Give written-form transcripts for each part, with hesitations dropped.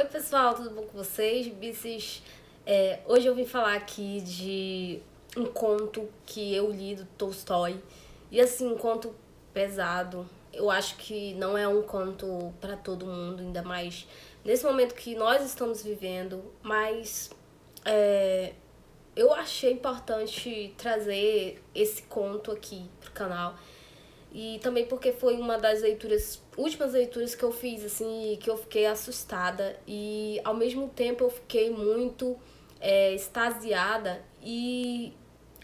Oi pessoal, tudo bom com vocês? Bices, hoje eu vim falar aqui de um conto que eu li do Tolstói. E assim, um conto pesado. Eu acho que não é um conto para todo mundo, ainda mais nesse momento que nós estamos vivendo. Mas eu achei importante trazer esse conto aqui pro canal. E também porque foi uma das últimas leituras que eu fiz, assim, que eu fiquei assustada. E ao mesmo tempo eu fiquei muito extasiada e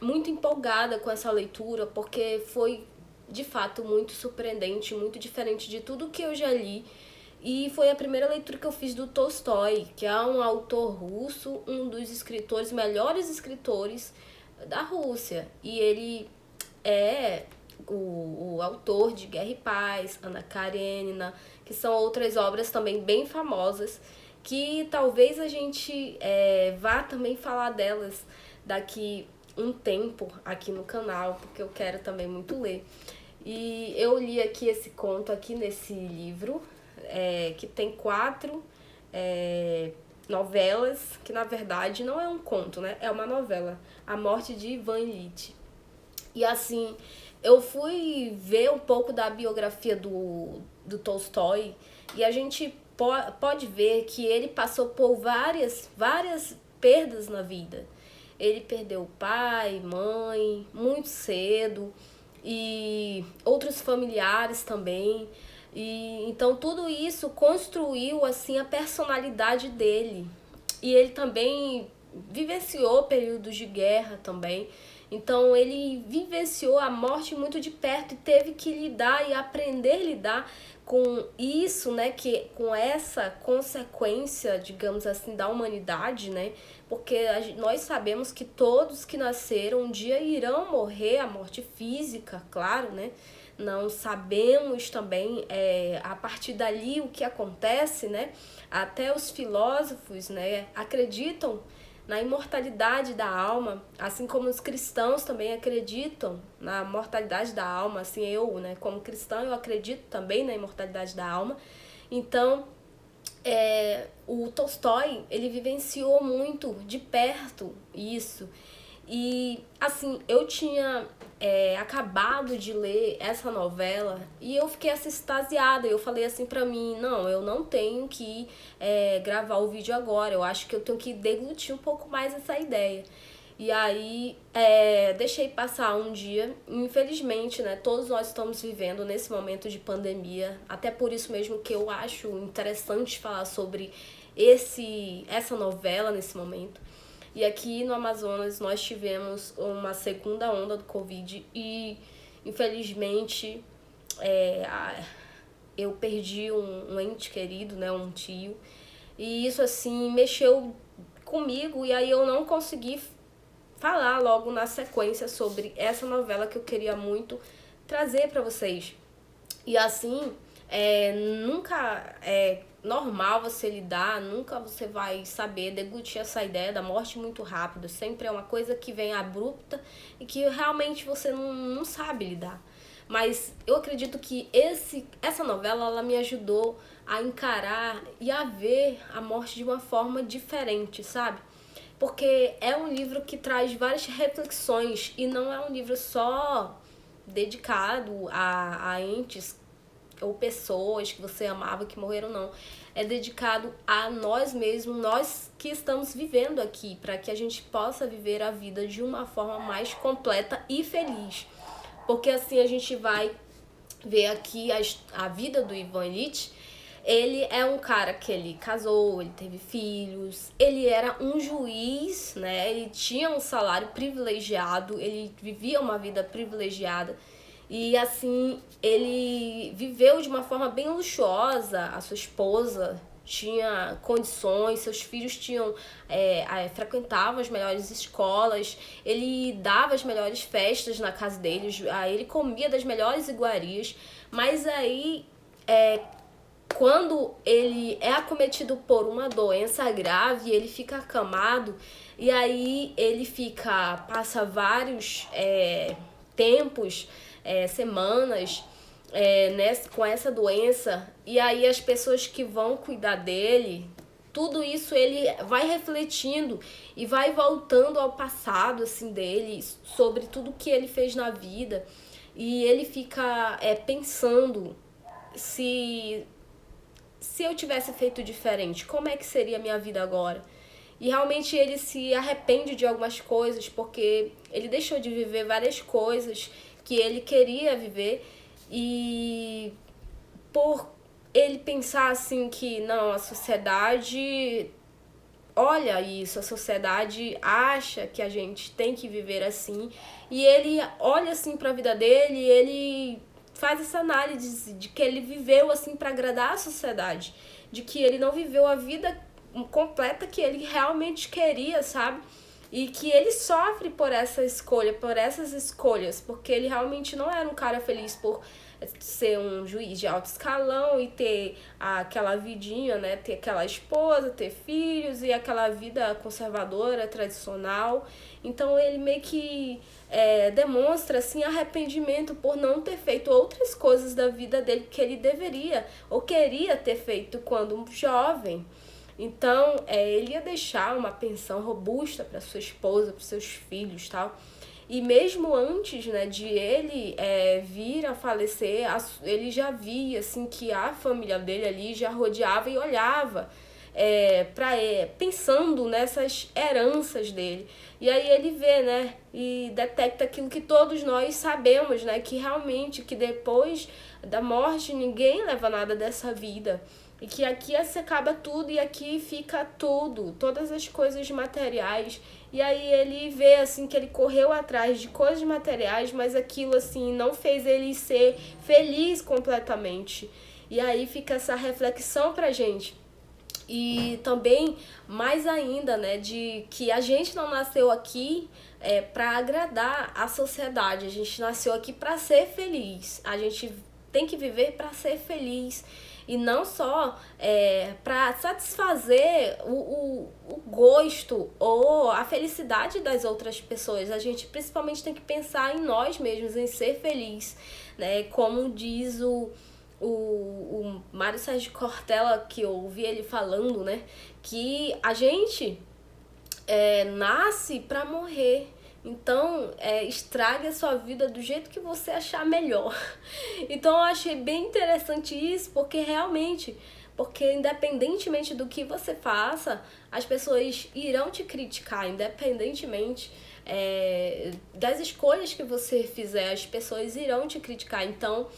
muito empolgada com essa leitura, porque foi de fato muito surpreendente, muito diferente de tudo que eu já li. E foi a primeira leitura que eu fiz do Tolstói, que é um autor russo, um dos escritores, melhores escritores da Rússia. E ele é o autor de Guerra e Paz, Ana Karenina, que são outras obras também bem famosas, que talvez a gente vá também falar delas daqui um tempo aqui no canal, porque eu quero também muito ler. E eu li aqui esse conto aqui nesse livro, que tem 4 novelas, que na verdade não é um conto, né? É uma novela, A Morte de Ivan Ilitch. E assim, eu fui ver um pouco da biografia do Tolstói e a gente pode ver que ele passou por várias perdas na vida. Ele perdeu o pai, mãe, muito cedo e outros familiares também. E então tudo isso construiu assim a personalidade dele. E ele também vivenciou períodos de guerra também. Então ele vivenciou a morte muito de perto e teve que lidar e aprender a lidar com isso, né, que com essa consequência, digamos assim, da humanidade, né? Porque nós sabemos que todos que nasceram um dia irão morrer, a morte física, claro, né? Não sabemos também a partir dali o que acontece, né? Até os filósofos, né, acreditam na imortalidade da alma, assim como os cristãos também acreditam na mortalidade da alma, assim eu, né, como cristã, eu acredito também na imortalidade da alma. Então, o Tolstói, ele vivenciou muito de perto isso. E, assim, eu tinha acabado de ler essa novela e eu fiquei assim, extasiada. Eu falei assim pra mim, não, eu não tenho que gravar o vídeo agora. Eu acho que eu tenho que deglutir um pouco mais essa ideia. E aí, deixei passar um dia. Infelizmente, né, todos nós estamos vivendo nesse momento de pandemia. Até por isso mesmo que eu acho interessante falar sobre essa novela nesse momento. E aqui no Amazonas nós tivemos uma segunda onda do Covid e, infelizmente, eu perdi um ente querido, né, um tio. E isso, assim, mexeu comigo e aí eu não consegui falar logo na sequência sobre essa novela que eu queria muito trazer para vocês. E assim, nunca é normal você lidar, nunca você vai saber deglutir essa ideia da morte muito rápido. Sempre é uma coisa que vem abrupta e que realmente você não sabe lidar. Mas eu acredito que essa novela ela me ajudou a encarar e a ver a morte de uma forma diferente, sabe? Porque é um livro que traz várias reflexões e não é um livro só dedicado a entes ou pessoas que você amava que morreram, não. É dedicado a nós mesmos, nós que estamos vivendo aqui, para que a gente possa viver a vida de uma forma mais completa e feliz. Porque assim a gente vai ver aqui a vida do Ivan Ilitch. Ele é um cara que ele casou, ele teve filhos, ele era um juiz, né? Ele tinha um salário privilegiado, ele vivia uma vida privilegiada. E assim, ele viveu de uma forma bem luxuosa, a sua esposa tinha condições, seus filhos frequentavam as melhores escolas, ele dava as melhores festas na casa deles, ele comia das melhores iguarias, mas aí quando ele é acometido por uma doença grave, ele fica acamado e aí ele passa vários tempos, semanas com essa doença, e aí as pessoas que vão cuidar dele, tudo isso ele vai refletindo e vai voltando ao passado, assim, dele, sobre tudo que ele fez na vida. E ele fica pensando se eu tivesse feito diferente, como é que seria a minha vida agora? E realmente ele se arrepende de algumas coisas, porque ele deixou de viver várias coisas que ele queria viver. E por ele pensar assim que não, a sociedade olha isso, a sociedade acha que a gente tem que viver assim, e ele olha assim para a vida dele, e ele faz essa análise de que ele viveu assim para agradar a sociedade, de que ele não viveu a vida completa que ele realmente queria, sabe? E que ele sofre por essa escolha, por essas escolhas, porque ele realmente não era um cara feliz por ser um juiz de alto escalão e ter aquela vidinha, né? Ter aquela esposa, ter filhos e aquela vida conservadora, tradicional. Então ele meio que demonstra assim arrependimento por não ter feito outras coisas da vida dele que ele deveria ou queria ter feito quando jovem. Então, ele ia deixar uma pensão robusta para sua esposa, para seus filhos, tal. E mesmo antes, né, de ele vir a falecer, ele já via assim que a família dele ali já rodeava e olhava pensando nessas heranças dele. E aí ele vê, né, e detecta aquilo que todos nós sabemos, né, que realmente que depois da morte ninguém leva nada dessa vida. E que aqui se acaba tudo e aqui fica tudo, todas as coisas materiais. E aí ele vê assim que ele correu atrás de coisas materiais, mas aquilo assim não fez ele ser feliz completamente. E aí fica essa reflexão pra gente. E também, mais ainda, né, de que a gente não nasceu aqui para agradar a sociedade. A gente nasceu aqui para ser feliz. A gente tem que viver para ser feliz. E não só para satisfazer o gosto ou a felicidade das outras pessoas. A gente principalmente tem que pensar em nós mesmos, em ser feliz, né? Como diz o Mário Sérgio Cortella, que eu ouvi ele falando, né? Que a gente nasce para morrer. Então, estrague a sua vida do jeito que você achar melhor. Então, eu achei bem interessante isso, porque realmente, porque independentemente do que você faça, as pessoas irão te criticar, independentemente das escolhas que você fizer, as pessoas irão te criticar. Então,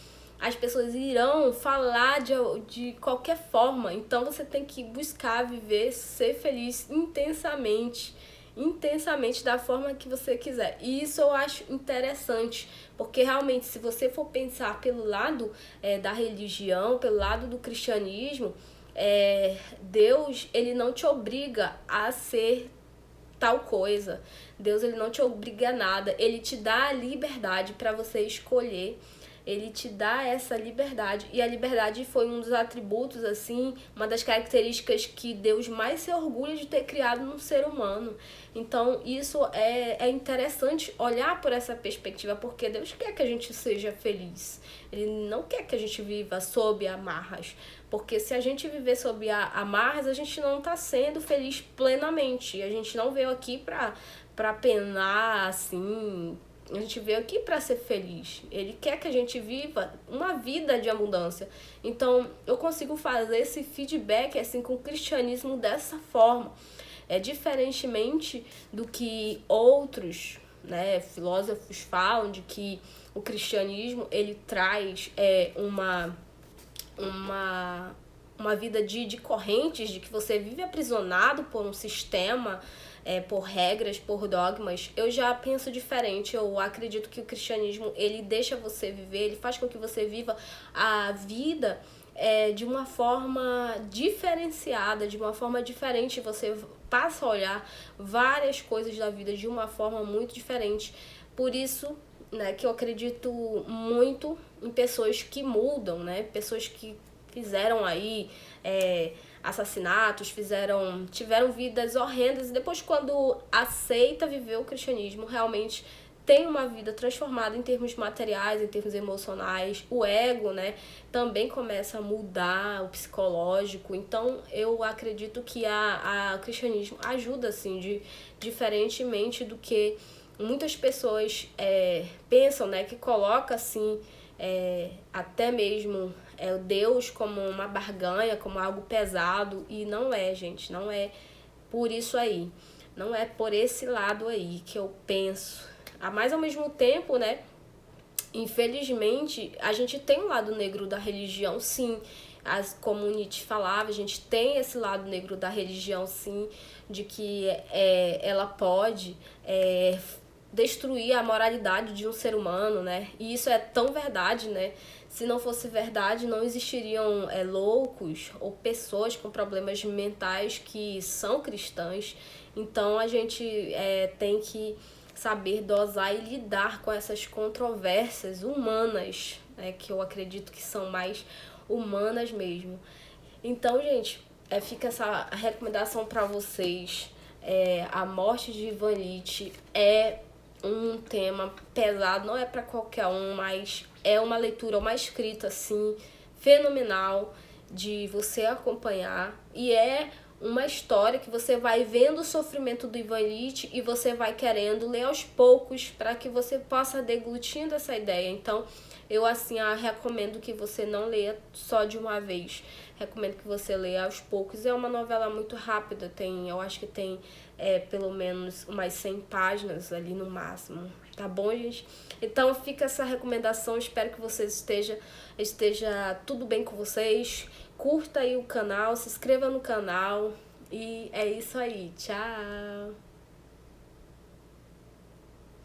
as pessoas irão falar de qualquer forma. Então, você tem que buscar viver, ser feliz intensamente da forma que você quiser. E isso eu acho interessante, porque realmente se você for pensar pelo lado da religião, pelo lado do cristianismo, Deus, ele não te obriga a ser tal coisa. Deus, ele não te obriga a nada. Ele te dá a liberdade para você escolher. Ele te dá essa liberdade. E a liberdade foi um dos atributos, assim, uma das características que Deus mais se orgulha de ter criado no ser humano. Então, isso é interessante olhar por essa perspectiva, porque Deus quer que a gente seja feliz. Ele não quer que a gente viva sob amarras. Porque se a gente viver sob amarras, a gente não está sendo feliz plenamente. A gente não veio aqui para penar, assim. A gente veio aqui para ser feliz. Ele quer que a gente viva uma vida de abundância. Então, eu consigo fazer esse feedback assim com o cristianismo dessa forma. Diferentemente do que outros, né, filósofos falam, de que o cristianismo ele traz uma vida de correntes, de que você vive aprisionado por um sistema, por regras, por dogmas. Eu já penso diferente. Eu acredito que o cristianismo, ele deixa você viver, ele faz com que você viva a vida de uma forma diferenciada, de uma forma diferente. Você passa a olhar várias coisas da vida de uma forma muito diferente. Por isso, né, que eu acredito muito em pessoas que mudam, né? Pessoas que fizeram aí assassinatos, tiveram vidas horrendas, e depois, quando aceita viver o cristianismo, realmente tem uma vida transformada em termos materiais, em termos emocionais. O ego, né, também começa a mudar, o psicológico. Então, eu acredito que o cristianismo ajuda, assim, diferentemente do que muitas pessoas pensam, né, que coloca, assim, até mesmo o Deus como uma barganha, como algo pesado, e não é, gente, não é por isso aí, não é por esse lado aí que eu penso. Mas ao mesmo tempo, né, infelizmente, a gente tem um lado negro da religião, sim. Como o Nietzsche falava, a gente tem esse lado negro da religião, sim, de que ela pode destruir a moralidade de um ser humano, né? E isso é tão verdade, né? Se não fosse verdade, não existiriam loucos ou pessoas com problemas mentais que são cristãs. Então, a gente tem que saber dosar e lidar com essas controvérsias humanas, né? Que eu acredito que são mais humanas mesmo. Então, gente, fica essa recomendação para vocês. A morte de Ivan Illich é um tema pesado, não é para qualquer um, mas é uma leitura, uma escrita assim fenomenal de você acompanhar, e é uma história que você vai vendo o sofrimento do Ivan Illich e você vai querendo ler aos poucos para que você possa deglutindo essa ideia. Então, eu assim recomendo que você não leia só de uma vez. Recomendo que você leia aos poucos. É uma novela muito rápida, eu acho que tem pelo menos umas 100 páginas ali no máximo. Tá bom, gente? Então fica essa recomendação. Espero que vocês esteja tudo bem com vocês. Curta aí o canal, se inscreva no canal. E é isso aí. Tchau!